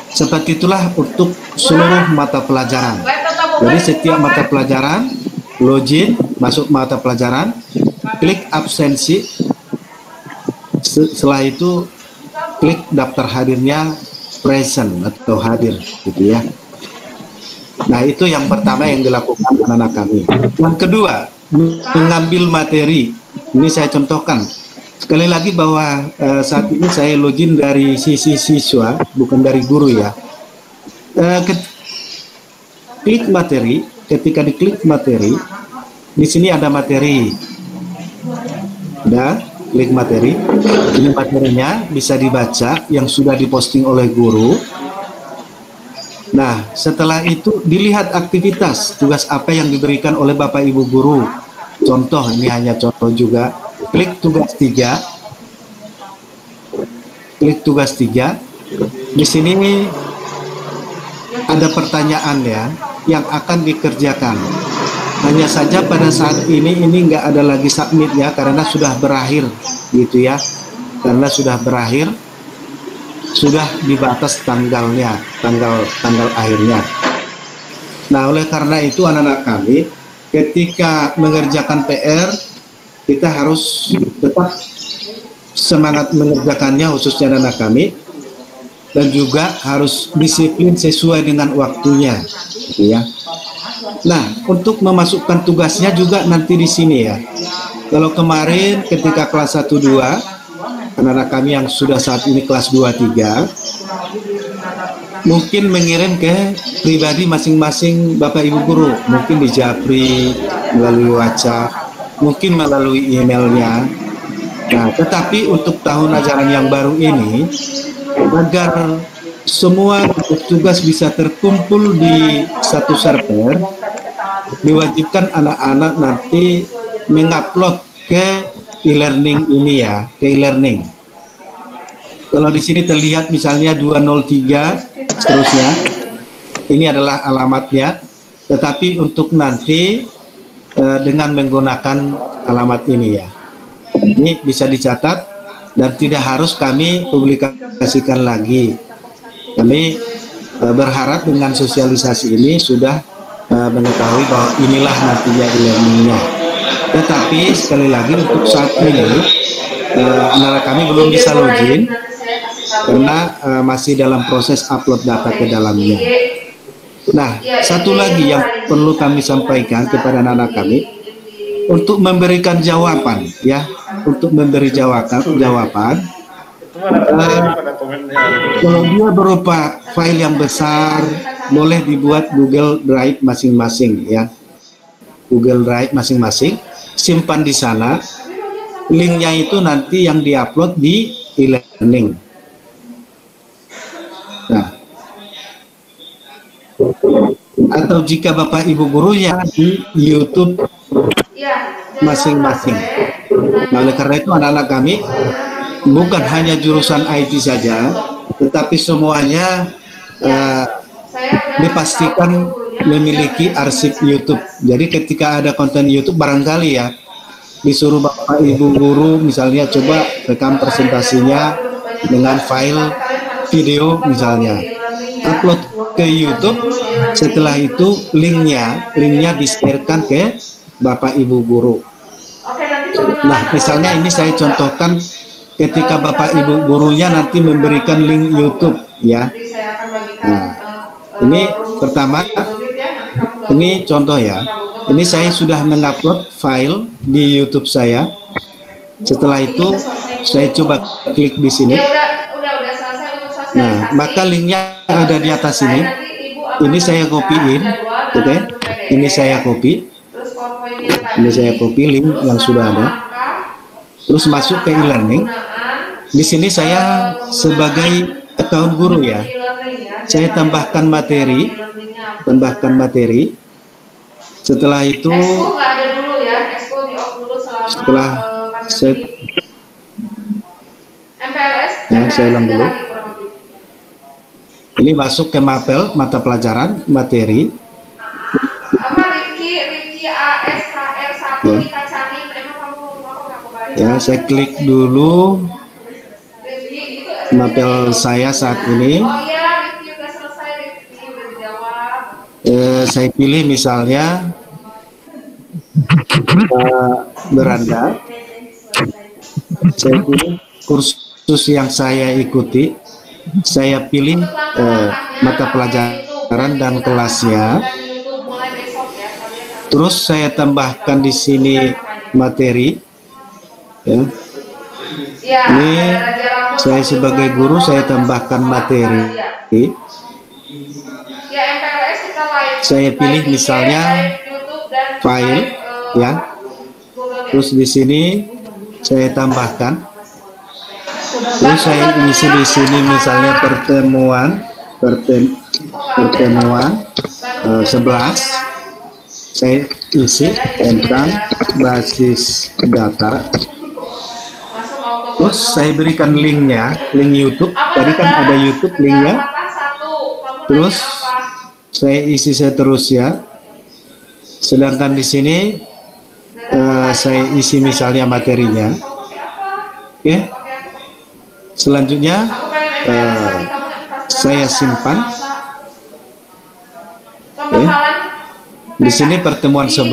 seperti itulah untuk seluruh mata pelajaran. Jadi setiap mata pelajaran, login, masuk mata pelajaran, klik absensi. Setelah itu klik daftar hadirnya present atau hadir, gitu ya. Nah, itu yang pertama yang dilakukan anak-anak kami. Yang kedua, mengambil materi. Ini saya contohkan. Sekali lagi bahwa saat ini saya login dari sisi siswa, bukan dari guru ya. Klik materi, ketika diklik materi, di sini ada materi. Ada, klik materi. Ini materinya bisa dibaca yang sudah diposting oleh guru. Nah, setelah itu dilihat aktivitas, tugas apa yang diberikan oleh Bapak Ibu guru. Contoh, ini hanya contoh juga. Klik tugas 3. Klik tugas 3. Di sini ada pertanyaan ya yang akan dikerjakan. Hanya saja pada saat ini nggak ada lagi submit ya karena sudah berakhir gitu ya. Karena sudah berakhir, sudah dibatas tanggalnya, tanggal akhirnya. Nah, oleh karena itu anak-anak kami ketika mengerjakan PR kita harus tetap semangat mengerjakannya, khususnya anak kami, dan juga harus disiplin sesuai dengan waktunya, gitu ya. Nah, untuk memasukkan tugasnya juga nanti di sini ya. Kalau kemarin ketika kelas 1-2, anak-anak kami yang sudah saat ini kelas 2-3, mungkin mengirim ke pribadi masing-masing Bapak Ibu guru, mungkin di Japri, melalui WhatsApp, mungkin melalui emailnya. Nah, tetapi untuk tahun ajaran yang baru ini, agar semua tugas bisa terkumpul di satu server, diwajibkan anak-anak nanti mengupload ke e-learning ini ya, ke e-learning. Kalau di sini terlihat misalnya 203, seterusnya, ini adalah alamatnya, tetapi untuk nanti dengan menggunakan alamat ini ya. Ini bisa dicatat dan tidak harus kami publikasikan lagi. Kami berharap dengan sosialisasi ini sudah mengetahui bahwa inilah nantinya e-learningnya. Tetapi sekali lagi untuk saat ini anak kami belum bisa login karena masih dalam proses upload data ke dalamnya. Nah, satu lagi yang perlu kami sampaikan kepada anak-anak kami untuk memberikan jawaban ya, untuk memberi jawaban kalau dia berupa file yang besar boleh dibuat Google Drive masing-masing ya, Google Drive masing-masing, simpan di sana, linknya itu nanti yang diupload di e-learning. Nah, atau jika Bapak Ibu guru yang di YouTube masing-masing. Nah, oleh karena itu anak-anak kami bukan hanya jurusan IT saja, tetapi semuanya dipastikan memiliki arsip YouTube. Jadi ketika ada konten YouTube barangkali ya disuruh Bapak Ibu guru misalnya coba rekam presentasinya dengan file video misalnya, upload ke YouTube. Setelah itu linknya di-share-kan ke Bapak Ibu guru. Nah, misalnya ini saya contohkan ketika Bapak Ibu gurunya nanti memberikan link YouTube ya. Nah, ini pertama, ini contoh ya. Ini saya sudah mengupload file di YouTube saya. Setelah itu saya coba klik di sini. Nah, maka linknya ada di atas ini. Ini saya copy-in, oke? Ini saya copy. Ini saya copy link yang sudah ada. Terus masuk ke e-learning. Di sini saya sebagai account guru ya. Saya tambahkan materi. Setelah itu, setelah saya ulang dulu. Ini masuk ke mapel mata pelajaran materi. Ya, saya klik dulu mapel saya saat ini. Saya pilih misalnya beranda. Saya pilih kursus yang saya ikuti. Saya pilih mata pelajaran dan kelasnya. Terus saya tambahkan di sini materi. Ya. Ini saya sebagai guru saya tambahkan materi. Saya pilih misalnya file, ya. Terus di sini saya tambahkan. Terus saya isi di sini misalnya pertemuan 11. Saya isi tentang basis data. Terus saya berikan linknya, link YouTube. Tadi kan ada YouTube linknya. Terus saya isi seterusnya. Sedangkan di sini saya isi misalnya materinya. Oke. Selanjutnya saya simpan. Oke. Di sini pertemuan 11.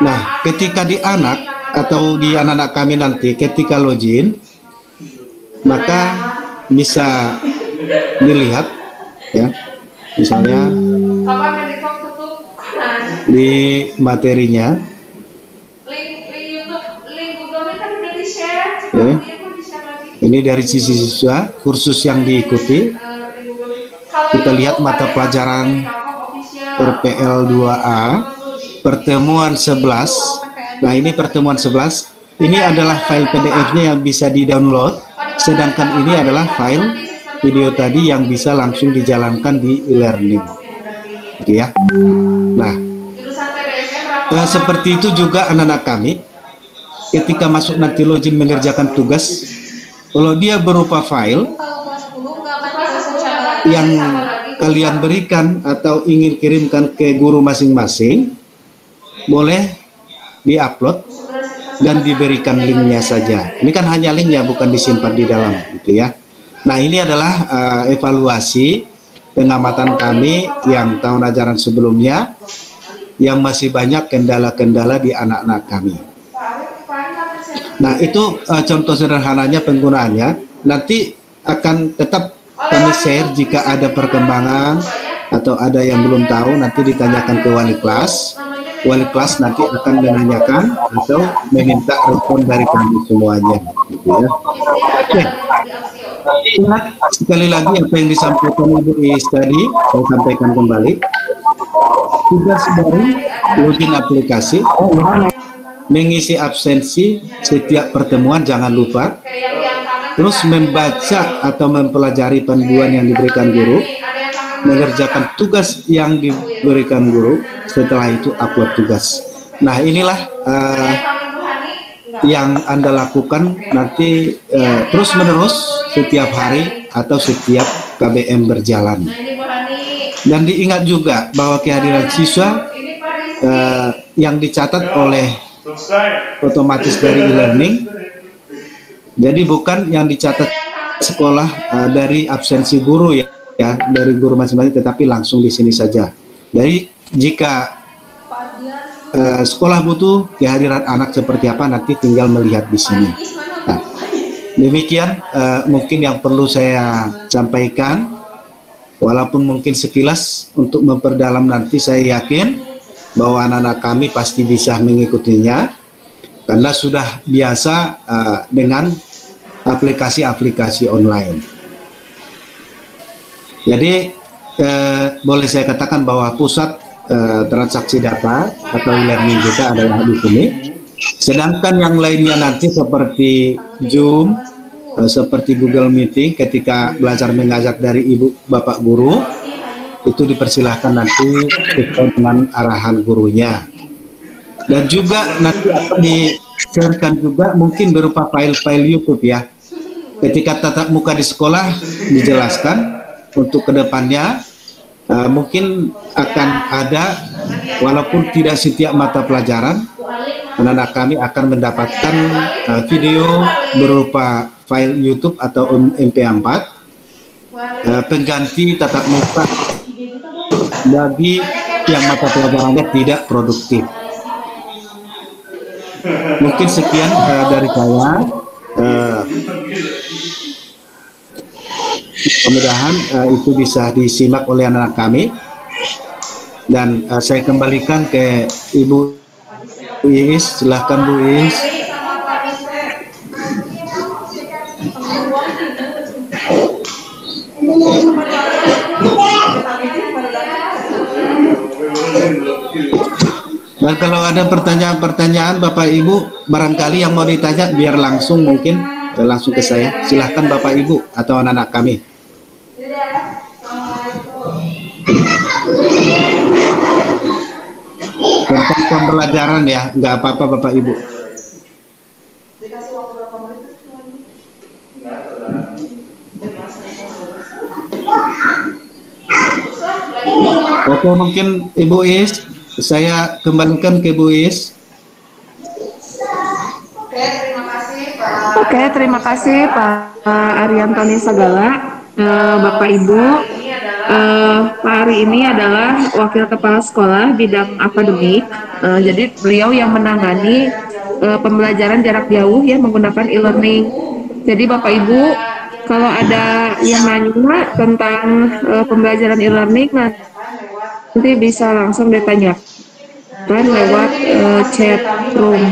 Nah, ketika di anak atau di anak-anak kami nanti ketika login, maka bisa dilihat ya, misalnya di materinya ya, ini dari sisi siswa kursus yang diikuti. Kita lihat mata pelajaran RPL 2A pertemuan 11. Nah, ini pertemuan 11. Ini adalah file PDF-nya yang bisa di-download, sedangkan ini adalah file video tadi yang bisa langsung dijalankan di e-learning. Oke ya. Nah, seperti itu juga anak-anak kami ketika masuk nanti login mengerjakan tugas, kalau dia berupa file yang kalian berikan atau ingin kirimkan ke guru masing-masing, boleh di-upload dan diberikan linknya saja. Ini kan hanya linknya, bukan disimpan di dalam, gitu ya. Nah, ini adalah evaluasi pengamatan kami yang tahun ajaran sebelumnya, yang masih banyak kendala-kendala di anak-anak kami. Nah, itu contoh sederhananya penggunaannya. Nanti akan tetap kami share jika ada perkembangan atau ada yang belum tahu, nanti ditanyakan ke wali kelas. Wali kelas nanti akan menanyakan atau meminta respon dari kami semuanya, gitu ya. Oke. Ingat sekali lagi apa yang disampaikan Ibu Is tadi, saya sampaikan kembali. Tugas baru login aplikasi, mengisi absensi setiap pertemuan jangan lupa. Terus membaca atau mempelajari panduan yang diberikan guru, mengerjakan tugas yang diberikan guru, setelah itu upload tugas. Nah, inilah yang Anda lakukan nanti terus menerus setiap hari atau setiap KBM berjalan. Dan diingat juga bahwa kehadiran siswa yang dicatat oleh otomatis dari e-learning, jadi bukan yang dicatat sekolah dari absensi guru ya, dari guru masing-masing, tetapi langsung di sini saja. Jadi jika sekolah butuh kehadiran anak seperti apa, nanti tinggal melihat di sini. Nah, demikian mungkin yang perlu saya sampaikan, walaupun mungkin sekilas untuk memperdalam nanti saya yakin bahwa anak-anak kami pasti bisa mengikutinya karena sudah biasa dengan aplikasi-aplikasi online. Jadi boleh saya katakan bahwa pusat transaksi data atau e-learning kita adalah di sini. Sedangkan yang lainnya nanti seperti Zoom, seperti Google Meeting ketika belajar mengajar dari ibu bapak guru, itu dipersilahkan nanti dengan arahan gurunya. Dan juga nanti akan di-sharekan juga mungkin berupa file-file YouTube ya. Ketika tatap muka di sekolah dijelaskan untuk kedepannya mungkin akan ada, walaupun tidak setiap mata pelajaran, anak-anak kami akan mendapatkan video berupa file YouTube atau MP4 pengganti tatap muka bagi yang mata pelajarannya tidak produktif. Mungkin sekian dari saya. Mudah-mudahan itu bisa disimak oleh anak-anak kami, dan saya kembalikan ke Ibu Iis. Silahkan Bu Iis. Dan kalau ada pertanyaan-pertanyaan Bapak Ibu, barangkali yang mau ditanya biar langsung mungkin langsung ke saya. Silahkan Bapak Ibu atau anak-anak kami. Tentang pembelajaran ya, nggak apa-apa Bapak Ibu. Oke, mungkin Ibu Is, saya kembalikan ke Ibu Is. Oke, terima kasih Pak Ariantoni Sagala. Bapak Ibu, Pak Ari ini adalah Wakil Kepala Sekolah bidang akademik. Jadi beliau yang menangani pembelajaran jarak jauh ya menggunakan e-learning. Jadi Bapak Ibu, kalau ada yang nanya tentang pembelajaran e-learning, nanti bisa langsung ditanyakan lewat chat room.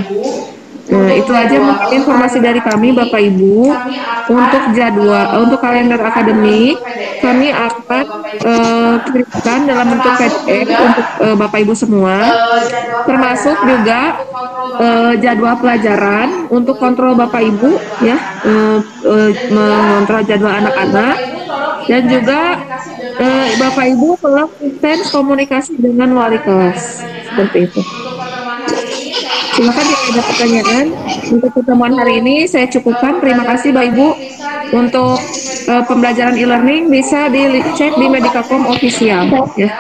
Itu aja mungkin informasi dari kami Bapak Ibu. Untuk jadwal, untuk kalender akademik kami akan kirimkan dalam bentuk PDF untuk Bapak Ibu semua, termasuk juga jadwal pelajaran untuk kontrol Bapak Ibu ya, mengontrol jadwal anak-anak, dan juga Bapak Ibu telah intens komunikasi dengan wali kelas seperti itu. Silakan jika ada pertanyaan. Untuk pertemuan hari ini saya cukupkan. Terima kasih Bapak Ibu. Untuk pembelajaran e-learning bisa dicek di Medicacom official ya.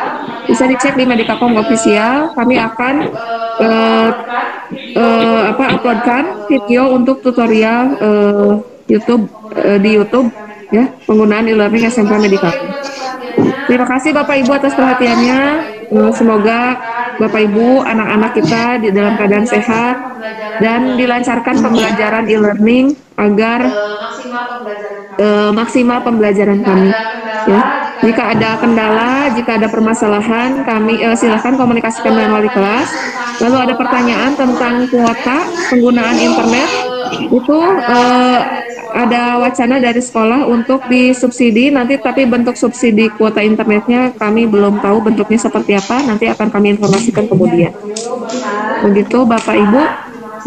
Bisa dicek di Medicacom official. Kami akan uploadkan video untuk tutorial YouTube di YouTube ya, penggunaan e-learning SMK Medicacom. Terima kasih Bapak Ibu atas perhatiannya. Semoga Bapak Ibu, anak-anak kita di dalam keadaan sehat dan dilancarkan pembelajaran e-learning agar maksimal pembelajaran kami. Ya. Jika ada kendala, jika ada permasalahan, kami silahkan komunikasikan dengan wali kelas. Lalu ada pertanyaan tentang kuota penggunaan internet, itu ada wacana dari sekolah untuk disubsidi nanti, tapi bentuk subsidi kuota internetnya kami belum tahu bentuknya seperti apa, nanti akan kami informasikan kemudian. Begitu Bapak Ibu,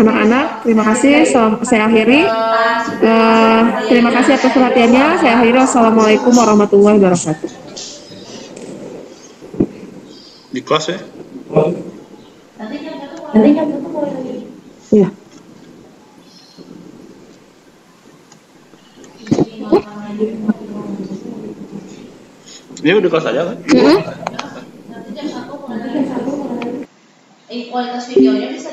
anak-anak, terima kasih. Saya akhiri. Terima kasih atas perhatiannya. Saya akhiri. Wassalamualaikum warahmatullahi wabarakatuh. Di kelas ya? Iya. Ini udah kelas aja kan? Kualitas videonya bisa